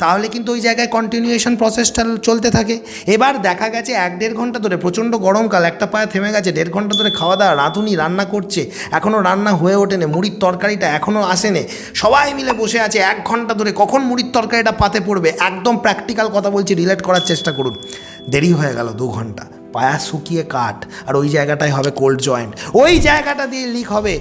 তাহলে কিন্তু ওই জায়গায় কন্টিনিউয়েশন প্রসেসটা চলতে থাকে। এবার দেখা গেছে 1-1.5 ঘন্টা ধরে, প্রচণ্ড গরমকাল, একটা পায়ে থেমে গেছে, 1.5 ঘন্টা ধরে খাওয়া দাওয়া, রাঁধুনি রান্না করছে, এখনও রান্না হয়ে ওঠেনি, মুড়ির তরকারিটা এখনও আসেনি, সবাই মিলে বসে আছে 1 ঘন্টা ধরে, কখন মুড়ির তরকারিটা পাতে পড়বে। একদম প্র্যাকটিক্যাল কথা বলছি, রিলেট করার চেষ্টা করুন। দেরি হয়ে গেল 2 ঘন্টা, পায়া শুকিয়ে কাঠ, আর ওই জায়গাটায় হবে কোল্ড জয়েন্ট, ওই জায়গাটা দিয়ে লিক হবে।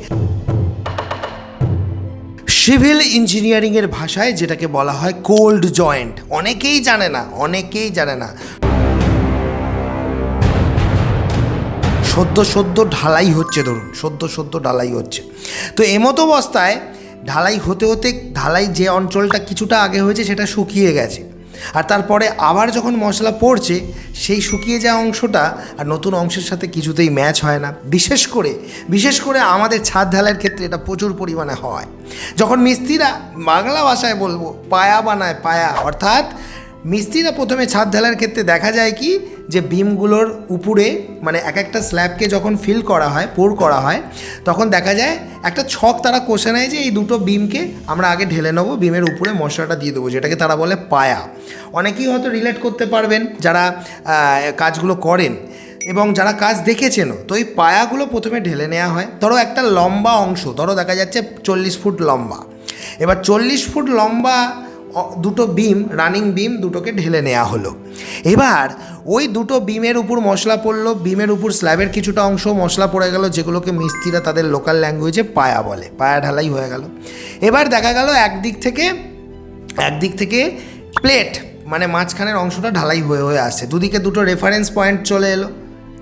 সিভিল ইঞ্জিনিয়ারিংয়ের ভাষায় যেটাকে বলা হয় কোল্ড জয়েন্ট। অনেকেই জানে না। সদ্য ঢালাই হচ্ছে, ধরুন সদ্য ঢালাই হচ্ছে, তো এমতো অবস্থায় ঢালাই হতে ঢালাই যে অঞ্চলটা কিছুটা আগে হয়েছে সেটা শুকিয়ে গেছে, আর তারপরে আবার যখন মশলা পড়ছে সেই শুকিয়ে যাওয়া অংশটা আর নতুন অংশের সাথে কিছুতেই ম্যাচ হয় না। বিশেষ করে আমাদের ছাদ ঢালাইয়ের ক্ষেত্রে এটা প্রচুর পরিমাণে হয়। যখন মিস্ত্রিরা, বাংলা ভাষায় বলবো, পায়া বানায়, পায়া অর্থাৎ মিস্ত্রিরা প্রথমে ছাদ ঢালাইয়ের ক্ষেত্রে দেখা যায় কি, যে বিমগুলোর উপরে, মানে এক একটা স্ল্যাবকে যখন ফিল করা হয়, পোর করা হয়, তখন দেখা যায় একটা ছক তারা কষে নেয় যে এই দুটো বিমকে আমরা আগে ঢেলে নেবো, বিমের উপরে মশলাটা দিয়ে দেবো, যেটাকে তারা বলে পায়া। অনেকেই হয়তো রিলেট করতে পারবেন যারা কাজগুলো করেন এবং যারা কাজ দেখেছেনও। তো এই পায়াগুলো প্রথমে ঢেলে নেওয়া হয়। ধরো একটা লম্বা অংশ, ধরো দেখা যাচ্ছে 40 ফুট লম্বা, এবার 40 ফুট লম্বা দুটো বিম, রানিং বিম দুটোকে ঢেলে নেওয়া হলো। এবার ওই দুটো বিমের উপর মশলা পড়লো, বিমের উপর স্ল্যাবের কিছুটা অংশ মশলা পড়ে গেল, যেগুলোকে মিস্ত্রিরা তাদের লোকাল ল্যাঙ্গুয়েজে পায়া বলে, পায়া ঢালাই হয়ে গেল। এবার দেখা গেল একদিক থেকে প্লেট, মানে মাঝখানের অংশটা ঢালাই হয়ে আসছে, দুদিকে দুটো রেফারেন্স পয়েন্ট চলে এলো,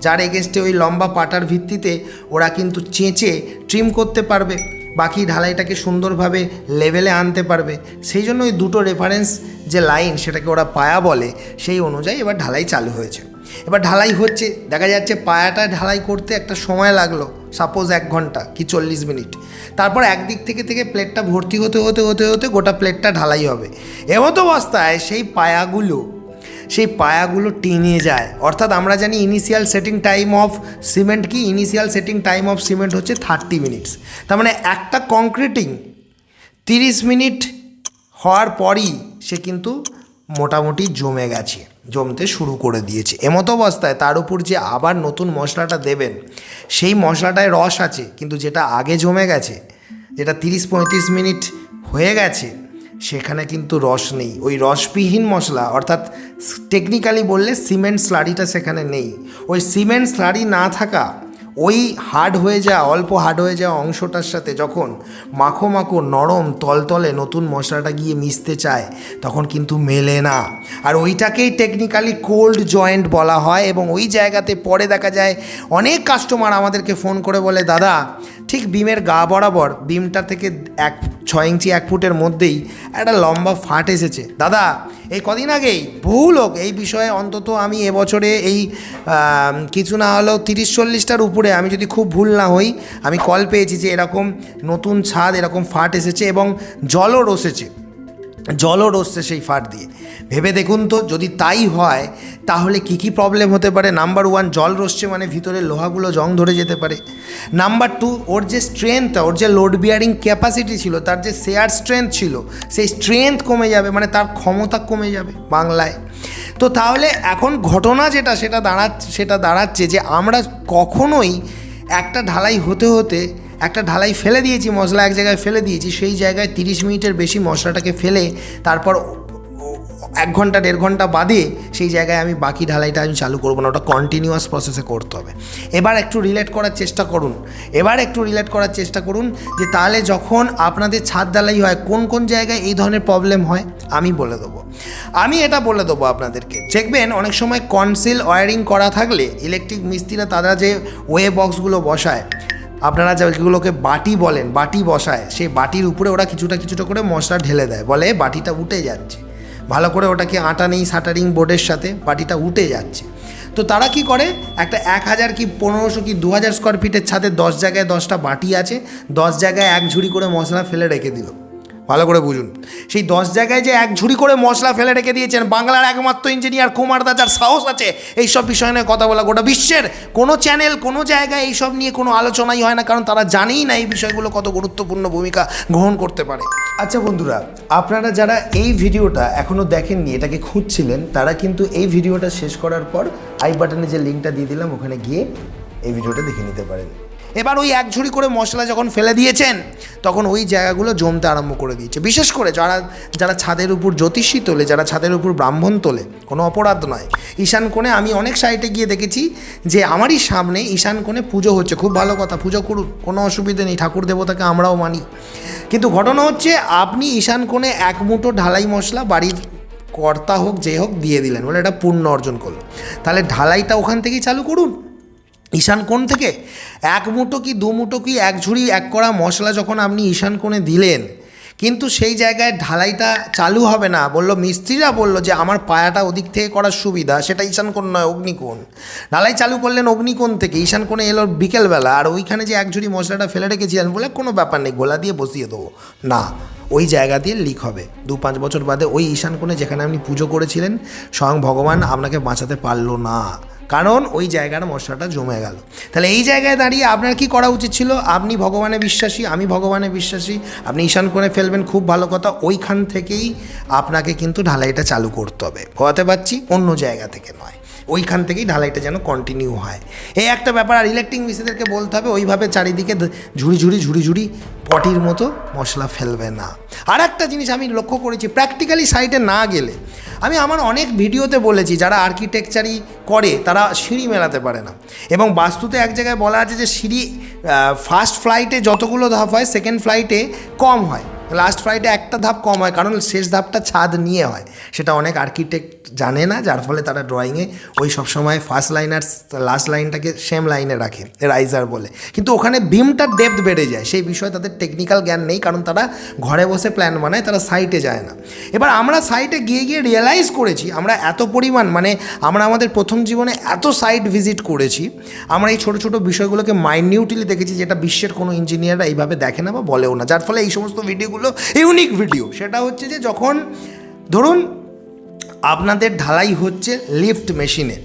যার এগেনস্টে ওই লম্বা পাটার ভিত্তিতে ওরা কিন্তু চেঁচে ট্রিম করতে পারবে, বাকি ঢালাইটাকে সুন্দরভাবে লেভেলে আনতে পারবে। সেই জন্য ওই দুটো রেফারেন্স যে লাইন, সেটাকে ওরা পায়া বলে, সেই অনুযায়ী এবার ঢালাই চালু হয়েছে। এবার ঢালাই হচ্ছে, দেখা যাচ্ছে পায়াটা ঢালাই করতে একটা সময় লাগলো, সাপোজ 1 ঘন্টা কি 40 মিনিট। তারপর একদিক থেকে প্লেটটা ভর্তি হতে গোটা প্লেটটা ঢালাই হবে। এমতো অবস্থায় সেই পায়াগুলো টেনে যায়। অর্থাৎ আমরা জানি initial setting time of cement কি, initial setting time of cement হচ্ছে 30 মিনিটস। তার মানে একটা কংক্রিটিং 30 মিনিট হওয়ার পরই সে কিন্তু মোটামুটি জমতে শুরু করে দিয়েছে। এমতো অবস্থায় তার উপর যে আবার নতুন মশলাটা দেবেন, সেই মশলাটায় রস আছে, কিন্তু যেটা আগে জমে গেছে, যেটা 30-35 মিনিট হয়ে গেছে, সেখানে কিন্তু রস নেই। ওই রসবিহীন মশলা, অর্থাৎ টেকনিক্যালি বললে সিমেন্ট স্লারিটা সেখানে নেই। ওই সিমেন্ট স্লারি না থাকা, ওই অল্প হার্ড হয়ে যাওয়া অংশটার সাথে যখন মাখো নরম তলতলে নতুন মশলাটা গিয়ে মিশতে চায়, তখন কিন্তু মেলে না। আর ওইটাকেই টেকনিক্যালি কোল্ড জয়েন্ট বলা হয়। এবং ওই জায়গাতে পরে দেখা যায় অনেক কাস্টমার আমাদেরকে ফোন করে বলে, দাদা ঠিক বিমের গা বরাবর, বিমটা থেকে 6 ইঞ্চি 1 ফুটের মধ্যেই একটা লম্বা ফাট এসেছে। দাদা এই কদিন আগেই বহু লোক এই বিষয়ে, অন্তত আমি এবছরে এই কিছু না হলেও 30-40টার উপরে, আমি যদি খুব ভুল না হই, আমি কল পেয়েছি যে এরকম নতুন ছাদ, এরকম ফাট এসেছে এবং জলও রসছে সেই ফাট দিয়ে। ভেবে দেখুন তো, যদি তাই হয় তাহলে কি প্রবলেম হতে পারে। নাম্বার 1, জল রসছে মানে ভিতরে লোহাগুলো জং ধরে যেতে পারে। নাম্বার 2, ওর যে স্ট্রেংথটা, ওর যে লোড বিয়ারিং ক্যাপাসিটি ছিল, তার যে শেয়ার স্ট্রেংথ ছিল, সেই স্ট্রেংথ কমে যাবে, মানে তার ক্ষমতা কমে যাবে বাংলায়। তো তাহলে এখন ঘটনা সেটা দাঁড়াচ্ছে যে আমরা কখনোই একটা ঢালাই হতে একটা ঢালাই ফেলে দিয়েছি, মশলা এক জায়গায় ফেলে দিয়েছি, সেই জায়গায় 30 মিনিটের বেশি মশলাটাকে ফেলে তারপর 1 ঘন্টা 1.5 ঘন্টা বাদে সেই জায়গায় আমি বাকি ঢালাইটা আমি চালু করবো না, ওটা কন্টিনিউয়াস প্রসেসে করতে হবে। এবার একটু রিলেট করার চেষ্টা করুন যে তাহলে যখন আপনাদের ছাদ ঢালাই হয় কোন জায়গায় এই ধরনের প্রবলেম হয় আমি এটা বলে দেবো আপনাদেরকে। দেখবেন অনেক সময় কনসিল ওয়্যারিং করা থাকলে ইলেকট্রিক মিস্ত্রিরা তারা যে ওয়ে বক্সগুলো বসায়, আপনারা যেগুলোকে বাটি বসায়, সেই বাটির উপরে ওরা কিছুটা করে মশলা ঢেলে দেয়, বলে বাটিটা উঠে যাচ্ছে। ভালো করে ওটাকে আটা নেই শাটারিং বোর্ডের সাথে, বাটিটা উঠে যাচ্ছে। তো তারা কি করে, একটা 1000 কি 1500 কি 2000 স্কোয়ার ফিটের ছাদে 10 জায়গায় 10টা বাটি আছে, 10 জায়গায় 1 ঝুড়ি করে মশলা ফেলে রেখে দিল। ভালো করে বুঝুন, সেই 10 জায়গায় যে এক ঝুড়ি করে মশলা ফেলে রেখে দিয়েছেন, বাংলার একমাত্র ইঞ্জিনিয়ার কুমার দা যার সাহস আছে এইসব বিষয় নিয়ে কথা বলা, গোটা বিশ্বের কোনো চ্যানেল কোনো জায়গায় এইসব নিয়ে কোনো আলোচনাই হয় না, কারণ তারা জানেই না এই বিষয়গুলো কত গুরুত্বপূর্ণ ভূমিকা গ্রহণ করতে পারে। আচ্ছা বন্ধুরা, আপনারা যারা এই ভিডিওটা এখনও দেখেননি, এটাকে খুঁজছিলেন, তারা কিন্তু এই ভিডিওটা শেষ করার পর আই বাটনে যে লিঙ্কটা দিয়ে দিলাম ওখানে গিয়ে এই ভিডিওটা দেখে নিতে পারেন। এবার ওই এক ঝুড়ি করে মশলা যখন ফেলে দিয়েছেন তখন ওই জায়গাগুলো জমতে আরম্ভ করে দিয়েছে, বিশেষ করে যারা ছাদের উপর জ্যোতিষী তোলে, যারা ছাদের উপর ব্রাহ্মণ তোলে, কোনো অপরাধ নয়। ঈশান কোণে আমি অনেক সাইটে গিয়ে দেখেছি যে আমারই সামনে ঈশান কোণে পুজো হচ্ছে, খুব ভালো কথা, পুজো করুন, কোনো অসুবিধে নেই, ঠাকুর দেবতাকে আমরাও মানি। কিন্তু ঘটনা হচ্ছে আপনি ঈশান কোণে এক মুঠো ঢালাই মশলা বাড়ির কর্তা হোক যে হোক দিয়ে দিলেন, বলে এটা পুণ্য অর্জন করলো। তাহলে ঢালাইটা ওখান থেকেই চালু করুন, ঈশান কোণ থেকে। এক মুঠো কি দু মুঠো কি এক ঝুড়ি এক কড়া মশলা যখন আপনি ঈশান কোণে দিলেন, কিন্তু সেই জায়গায় ঢালাইটা চালু হবে না, বললো মিস্ত্রিরা বললো যে আমার পায়াটা ওদিক থেকে করার সুবিধা, সেটা ঈশান কোণ নয়, অগ্নিকোণ। ঢালাই চালু করলেন অগ্নিকোণ থেকে, ঈশান কোণে এলো বিকেলবেলা, আর ওইখানে যে এক ঝুড়ি মশলাটা ফেলে রেখেছিলেন বলে কোনো ব্যাপার নেই, গোলা দিয়ে বসিয়ে দেবো, না, ওই জায়গা দিয়ে লিক হবে। 2-5 বছর বাদে ওই ঈশান কোণে যেখানে আপনি পুজো করেছিলেন স্বয়ং ভগবান আপনাকে বাঁচাতে পারলো না, কারণ ওই জায়গার মশলাটা জমে গেল। তাহলে এই জায়গায় দাঁড়িয়ে আপনার কি করা উচিত ছিল? আপনি ভগবানে বিশ্বাসী, আমি ভগবানে বিশ্বাসী, আপনি ঈশান কোণে ফেলবেন, খুব ভালো কথা, ওইখান থেকেই আপনাকে কিন্তু ঢালাইটা চালু করতে হবে, হতে পারছি অন্য জায়গা থেকে নয়, ওইখান থেকেই ঢালাইটা যেন কন্টিনিউ হয়, এই একটা ব্যাপার। আর ইলেকট্রিক মিস্ত্রিদেরকে বলতে হবে ওইভাবে চারিদিকে ঝুড়ি পটির মতো মশলা ফেলবে না। আর একটা জিনিস আমি লক্ষ্য করেছি, প্র্যাকটিক্যালি সাইটে না গেলে, আমি আমার অনেক ভিডিওতে বলেছি, যারা আর্কিটেকচারই করে তারা সিঁড়ি মেলাতে পারে না, এবং বাস্তুতে এক জায়গায় বলা আছে যে সিঁড়ি ফার্স্ট ফ্লাইটে যতগুলো ধাপ হয় সেকেন্ড ফ্লাইটে কম হয়, লাস্ট ফ্লাইটে একটা ধাপ কম হয়, কারণ শেষ ধাপটা ছাদ নিয়ে হয়। সেটা অনেক আর্কিটেক্ট জানে না, যার ফলে তারা ড্রয়িংয়ে ওই সবসময় ফার্স্ট লাইন আর লাস্ট লাইনটাকে সেম লাইনে রাখে, রাইজার বলে, কিন্তু ওখানে বিমটার ডেপথ বেড়ে যায়, সেই বিষয়ে তাদের টেকনিক্যাল জ্ঞান নেই, কারণ তারা ঘরে বসে প্ল্যান বানায়, তারা সাইটে যায় না। এবার আমরা সাইটে গিয়ে রিয়েলাইজ করেছি, আমরা এত পরিমাণ, মানে আমরা আমাদের প্রথম জীবনে এত সাইট ভিজিট করেছি, আমরা এই ছোটো ছোটো বিষয়গুলোকে মাইনিউটলি দেখেছি, যেটা বিশ্বের কোনো ইঞ্জিনিয়াররা এইভাবে দেখে না বা বলেও না, যার ফলে এই সমস্ত ভিডিওগুলো ইউনিক ভিডিও। সেটা হচ্ছে যে যখন ধরুন আপনাদের ঢালাই হচ্ছে লিফট মেশিনে,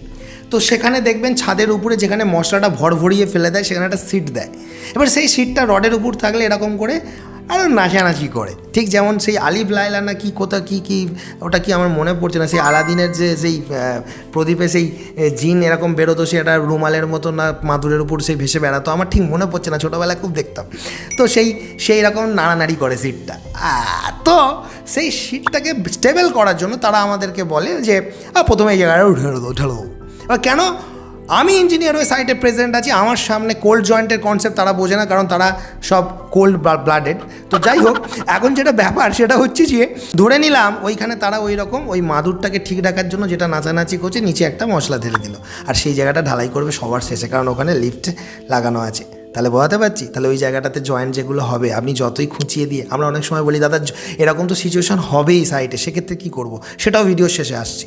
তো সেখানে দেখবেন ছাদের উপরে যেখানে মশলাটা ভরভরিয়ে ফেলে দেয় সেখানে একটা সিট দেয়, এবার সেই সিটটা রডের উপর থাকলে এরকম করে আরও নাচানাচি করে, ঠিক যেমন সেই আলিফ লায়লা না কি কোথা কি ওটা কি আমার মনে পড়ছে না, সেই আলাদিনের যে সেই প্রদীপে সেই জিন এরকম বেরোতো, সে একটা রুমালের মতো না মাদুরের উপর সেই ভেসে বেড়াতো, আমার ঠিক মনে পড়ছে না, ছোটোবেলায় খুব দেখতাম। তো সেই রকম নাড়ানাড়ি করে সিটটা, তো সেই সিটটাকে স্টেবল করার জন্য তারা আমাদেরকে বলে যে প্রথমে এই জায়গাটা উঠে দেবো। এবার কেন? আমি ইঞ্জিনিয়ার হয়ে সাইটে প্রেজেন্ট আছি, আমার সামনে কোল্ড জয়েন্টের কনসেপ্ট তারা বোঝে না, কারণ তারা সব কোল্ড ব্লাডেড। তো যাই হোক, এখন যেটা ব্যাপার সেটা হচ্ছে যে ধরে নিলাম ওইখানে তারা ওই রকম ওই মাদুরটাকে ঠিক রাখার জন্য যেটা নাচানাচি করছে, নিচে একটা মশলা ঢেলে দিল, আর সেই জায়গাটা ঢালাই করবে সবার শেষে, কারণ ওখানে লিফট লাগানো আছে। তাহলে বোঝাতে পারছি, তাহলে ওই জায়গাটাতে জয়েন্ট যেগুলো হবে আপনি যতই খুঁচিয়ে দিয়ে, আমরা অনেক সময় বলি দাদা এরকম তো সিচুয়েশন হবেই সাইটে, সেক্ষেত্রে কী করব, সেটাও ভিডিওর শেষে আসছি।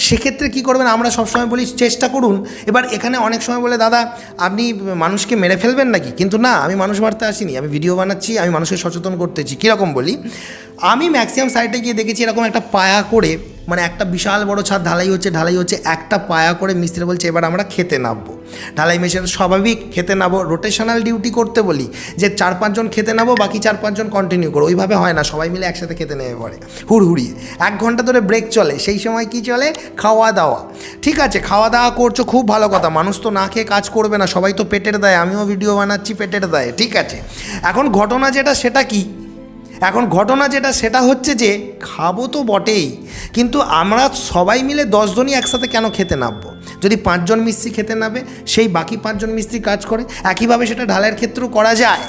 সেক্ষেত্রে কী করবেন, আমরা সবসময় বলি চেষ্টা করুন। এবার এখানে অনেক সময় বলে দাদা আপনি মানুষকে মেরে ফেলবেন নাকি, কিন্তু না, আমি মানুষ মারতে আসিনি, আমি ভিডিও বানাচ্ছি, আমি মানুষকে সচেতন করতেছি। কীরকম বলি, আমি ম্যাক্সিমাম সাইটে গিয়ে দেখেছি এরকম একটা পায়া করে, মানে একটা বিশাল বড় ছাদ ঢালাই হচ্ছে, একটা পায়া করে মিস্ত্রি বলছে এবার আমরা খেতে নামবো, ঢালাই মেশিন স্বাভাবিক খেতে নামবো, রোটেশনাল ডিউটি করতে বলি যে 4-5 জন খেতে নামবো, বাকি 4-5 জন কন্টিনিউ করো, ওইভাবে হয় না, সবাই মিলে একসাথে খেতে নেমে পড়ে হুড়হুড়িয়ে, 1 ঘন্টা ধরে ব্রেক চলে, সেই সময় কি চলে, খাওয়া দাওয়া। ঠিক আছে, খাওয়া দাওয়া করছো, খুব ভালো কথা, মানুষ তো না খেয়ে কাজ করবে না, সবাই তো পেটের দায়, আমিও ভিডিও বানাচ্ছি পেটের দায়ে, ঠিক আছে। এখন ঘটনা যেটা সেটা হচ্ছে যে খাবো তো বটেই, কিন্তু আমরা সবাই মিলে 10 জনই একসাথে কেন খেতে নামবো? যদি 5 জন মিস্ত্রি খেতে নামে, সেই বাকি 5 জন মিস্ত্রি কাজ করে, একইভাবে সেটা ঢালাইয়ের ক্ষেত্রেও করা যায়,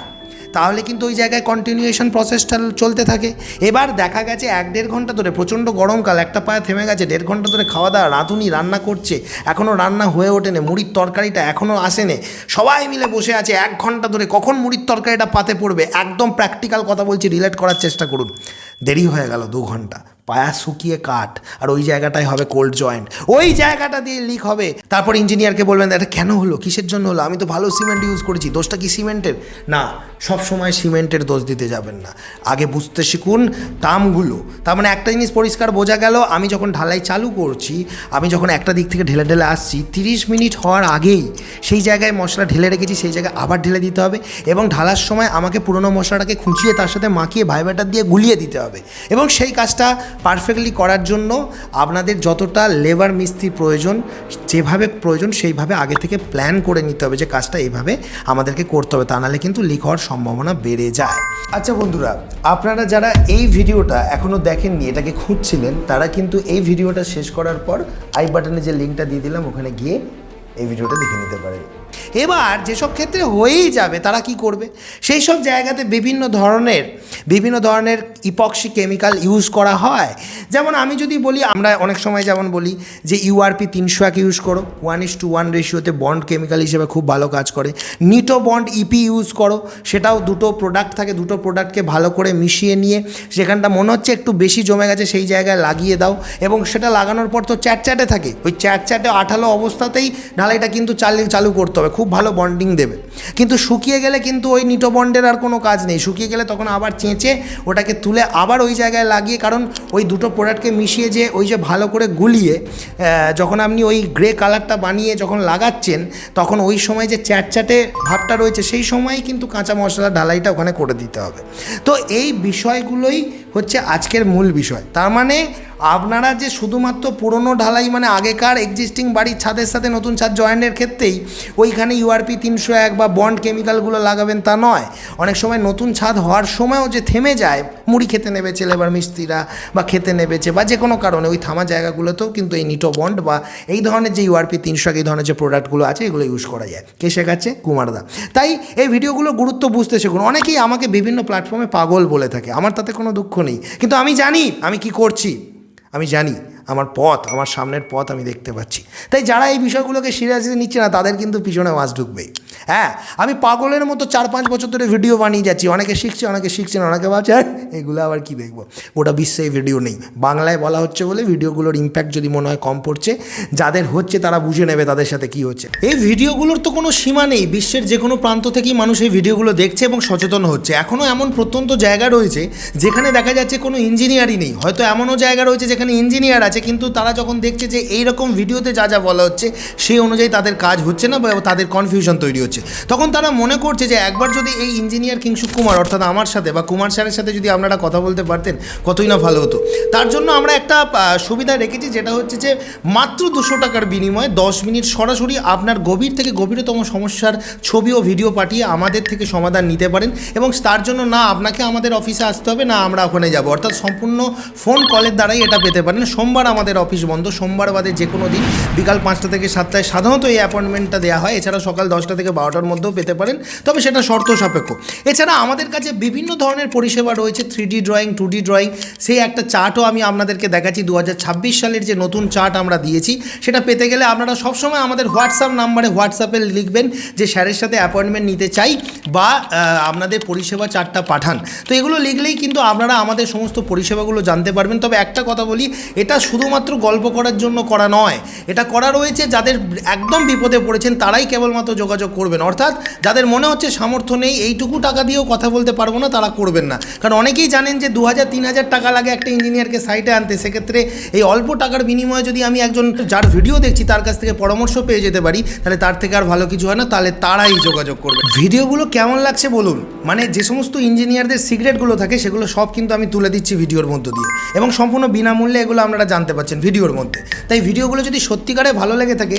তাহলে কিন্তু ওই জায়গায় কন্টিনিউয়েশন প্রসেসটা চলতে থাকে। এবার দেখা গেছে 1-1.5 ঘন্টা ধরে, প্রচণ্ড গরমকাল, একটা পায়ে থেমে গেছে, 1.5 ঘন্টা ধরে খাওয়া দাওয়া, রাঁধুনি রান্না করছে, এখনও রান্না হয়ে ওঠেনি, মুড়ির তরকারিটা এখনও আসেনি, সবাই মিলে বসে আছে 1 ঘন্টা ধরে, কখন মুড়ির তরকারিটা পাতে পড়বে, একদম প্র্যাকটিক্যাল কথা বলছি, রিলেট করার চেষ্টা করুন। দেরি হয়ে গেল 2 ঘন্টা, পায়া শুকিয়ে কাঠ, আর ওই জায়গাটায় হবে কোল্ড জয়েন্ট, ওই জায়গাটা দিয়ে লিক হবে। তারপর ইঞ্জিনিয়ারকে বলবেন এটা কেন হলো, কিসের জন্য হলো, আমি তো ভালো সিমেন্ট ইউজ করেছি, দোষটা কি সিমেন্টের? না, সবসময় সিমেন্টের দোষ দিতে যাবেন না, আগে বুঝতে শিখুন টার্মগুলো। তার মানে একটা জিনিস পরিষ্কার বোঝা গেল, আমি যখন ঢালাই চালু করছি, আমি যখন একটা দিক থেকে ঢেলে ঢেলে আসছি, 30 মিনিট হওয়ার আগেই সেই জায়গায় মশলা ঢেলে রেখেছি, সেই জায়গায় আবার ঢেলে দিতে হবে এবং ঢালার সময় আমাকে পুরনো মশলাটাকে খুঁচিয়ে তার সাথে মাখিয়ে ভাইব্রেটার দিয়ে গুলিয়ে দিতে হবে। এবং সেই কাজটা পারফেক্টলি করার জন্য আপনাদের যতটা লেবার মিস্ত্রি প্রয়োজন, যেভাবে প্রয়োজন সেইভাবে আগে থেকে প্ল্যান করে নিতে হবে যে কাজটা এইভাবে আমাদেরকে করতে হবে, তা নাহলে কিন্তু লিক হওয়ার সম্ভাবনা বেড়ে যায়। আচ্ছা বন্ধুরা, আপনারা যারা এই ভিডিওটা এখনও দেখেননি, এটাকে খুঁজছিলেন, তারা কিন্তু এই ভিডিওটা শেষ করার পর আই বাটনে যে লিঙ্কটা দিয়ে দিলাম ওখানে গিয়ে এই ভিডিওটা দেখে নিতে পারেন। এবার যেসব ক্ষেত্রে হয়েই যাবে তারা কি করবে, সেই সব জায়গাতে বিভিন্ন ধরনের ইপক্সি কেমিক্যাল ইউজ করা হয়। যেমন আমি যদি বলি, আমরা অনেক সময় যেমন বলি যে URP 301 ইউজ করো, 1:1 রেশিওতে বন্ড কেমিক্যাল হিসেবে খুব ভালো কাজ করে। নিটো বন্ড EP ইউজ করো, সেটাও দুটো প্রোডাক্ট থাকে, দুটো প্রোডাক্টকে ভালো করে মিশিয়ে নিয়ে যেখানটা মনে হচ্ছে একটু বেশি জমে গেছে সেই জায়গায় লাগিয়ে দাও এবং সেটা লাগানোর পর তো চ্যাটচ্যাটে থাকে, ওই চ্যাটচ্যাটে আঠালো অবস্থাতেই ঢালাইটা কিন্তু চালু করতে হবে, খুব ভালো বন্ডিং দেবে। কিন্তু শুকিয়ে গেলে কিন্তু ওই নিটো বন্ডের আর কোনো কাজ নেই, শুকিয়ে গেলে তখন আবার চেঁচে ওটাকে তুলে আবার ওই জায়গায় লাগিয়ে, কারণ ওই দুটো প্রোডাক্টকে মিশিয়ে যে ওই যে ভালো করে গুলিয়ে যখন আপনি ওই গ্রে কালারটা বানিয়ে যখন লাগাচ্ছেন, তখন ওই সময় যে চ্যাটচ্যাটে ভাবটা রয়েছে সেই সময়ই কিন্তু কাঁচা মশলা ঢালাইটা ওখানে করে দিতে হবে। তো এই বিষয়গুলোই হচ্ছে আজকের মূল বিষয়। তার মানে আপনারা যে শুধুমাত্র পুরনো ঢালাই মানে আগেকার এক্সিস্টিং বাড়ির ছাদের সাথে নতুন ছাদ জয়েন্টের ক্ষেত্রেই ওইখানে URP 301 বা বন্ড কেমিক্যালগুলো লাগাবেন তা নয়। অনেক সময় নতুন ছাদ হওয়ার সময়ও যে থেমে যায়, মুড়ি খেতে নেবেছে লেবার মিস্ত্রিরা বা খেতে নেবেছে বা যে কোনো কারণে ওই থামা জায়গাগুলোতেও কিন্তু এই নিটো বন্ড বা এই ধরনের যে URP 301 এই ধরনের যে প্রোডাক্টগুলো আছে এগুলো ইউজ করা যায়। কে শেখাচ্ছে? কুমারদা। তাই এই ভিডিওগুলো গুরুত্ব বুঝতে শিখুন। অনেকেই আমাকে বিভিন্ন প্ল্যাটফর্মে পাগল বলে থাকে, আমার তাতে কোনো দুঃখ নেই, কিন্তু আমি জানি আমি কি করছি, আমি জানি আমার পথ, আমার সামনের পথ আমি দেখতে পাচ্ছি। তাই যারা এই বিষয়গুলোকে সিরিয়াসলি নিচ্ছে না তাদের কিন্তু পিছনে মাছ ঢুকবেই। হ্যাঁ, আমি পাগলের মতো 4-5 বছর ধরে ভিডিও বানিয়ে যাচ্ছি, অনেকে শিখছে অনেকে শিখছে না, অনেকে ভাবছে এগুলো আবার কি দেখবো, ওটা বিশ্বে এই ভিডিও নেই, বাংলায় বলা হচ্ছে বলে ভিডিওগুলোর ইম্প্যাক্ট যদি মনে হয় কম পড়ছে, যাদের হচ্ছে তারা বুঝে নেবে তাদের সাথে কি হচ্ছে। এই ভিডিওগুলোর তো কোনো সীমা নেই, বিশ্বের যে কোনো প্রান্ত থেকেই মানুষ এই ভিডিওগুলো দেখছে এবং সচেতন হচ্ছে। এখনও এমন প্রত্যন্ত জায়গা রয়েছে যেখানে দেখা যাচ্ছে কোনো ইঞ্জিনিয়ারই নেই, হয়তো এমনও জায়গা রয়েছে যেখানে ইঞ্জিনিয়ার আছে, কিন্তু তারা যখন দেখছে যে এইরকম ভিডিওতে যা যা বলা হচ্ছে সেই অনুযায়ী তাদের কাজ হচ্ছে না বা তাদের কনফিউশন তৈরি হচ্ছে, তখন তারা মনে করছে যে একবার যদি এই ইঞ্জিনিয়ার কিংশুক কুমার অর্থাৎ আমার সাথে বা কুমার স্যারের সাথে যদি আপনারা কথা বলতে পারতেন কতই না ভালো হতো। তার জন্য আমরা একটা সুবিধা রেখেছি, যেটা হচ্ছে যে মাত্র 200 টাকার বিনিময়ে 10 মিনিট সরাসরি আপনার গভীর থেকে গভীরতম সমস্যার ছবি ও ভিডিও পাঠিয়ে আমাদের থেকে সমাধান নিতে পারেন এবং তার জন্য না আপনাকে আমাদের অফিসে আসতে হবে না আমরা ওখানে যাব, অর্থাৎ সম্পূর্ণ ফোন কলের দ্বারাই এটা পেতে পারেন। সোমবার আমাদের অফিস বন্ধ, সোমবার বাদে যে কোনো দিন বিকাল 5টা থেকে 7টায় সাধারণত এই অ্যাপয়েন্টমেন্টটা দেওয়া হয়, এছাড়া সকাল 10টা থেকে 12টার মধ্যেও পেতে পারেন, তবে সেটা শর্ত সাপেক্ষ। এছাড়া আমাদের কাছে বিভিন্ন ধরনের পরিষেবা রয়েছে, 3D ড্রয়িং, 2D ড্রয়িং, সেই একটা চার্টও আমি আপনাদেরকে দেখাচ্ছি। 2026 সালের যে নতুন চার্ট আমরা দিয়েছি সেটা পেতে গেলে আপনারা সবসময় আমাদের হোয়াটসঅ্যাপ নাম্বারে হোয়াটসঅ্যাপে লিখবেন যে স্যারের সাথে অ্যাপয়েন্টমেন্ট নিতে চাই বা আপনাদের পরিষেবা চার্টটা পাঠান। তো এগুলো লিখলেই কিন্তু আপনারা আমাদের সমস্ত পরিষেবাগুলো জানতে পারবেন। তবে একটা কথা বলি, এটা শুধুমাত্র গল্প করার জন্য করা নয়, এটা করা রয়েছে যাদের একদম বিপদে পড়েছেন তারাই কেবলমাত্র যোগাযোগ করবেন, অর্থাৎ যাদের মনে হচ্ছে সামর্থ্য নেই, এইটুকু টাকা দিয়েও কথা বলতে পারবো না, তারা করবেন না। কারণ অনেকেই জানেন যে 2000-3000 টাকা লাগে একটা ইঞ্জিনিয়ারকে সাইটে আনতে, সেক্ষেত্রে এই অল্প টাকার বিনিময়ে যদি আমি একজন যার ভিডিও দেখছি তার কাছ থেকে পরামর্শ পেয়ে যেতে পারি, তাহলে তার থেকে আর ভালো কিছু হয় না, তাহলে তারাই যোগাযোগ করবে। ভিডিওগুলো কেমন লাগছে বলুন, মানে যে সমস্ত ইঞ্জিনিয়ারদের সিক্রেটগুলো থাকে সেগুলো সব কিন্তু আমি তুলে দিচ্ছি ভিডিওর মধ্য দিয়ে এবং সম্পূর্ণ বিনামূল্যে এগুলো আপনারা জানতে পারছেন ভিডিওর মধ্যে। তাই ভিডিওগুলো যদি সত্যিকারে ভালো লেগে থাকে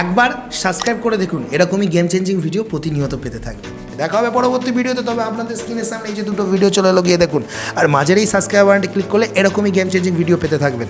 একবার সাবস্ক্রাইব করে দেখুন, এরকমই গেম চেঞ্জিং ভিডিও প্রতিনিয়ত পেতে থাকবে। দেখা হবে পরবর্তী ভিডিওতে, তবে আপনাদের স্ক্রিনের সামনে এই যে দুটো ভিডিও চলে এলো গিয়ে দেখুন, আর মাঝের এই সাবস্ক্রাইব বাটনটি ক্লিক করলে এরকমই গেম চেঞ্জিং ভিডিও পেতে থাকবেন।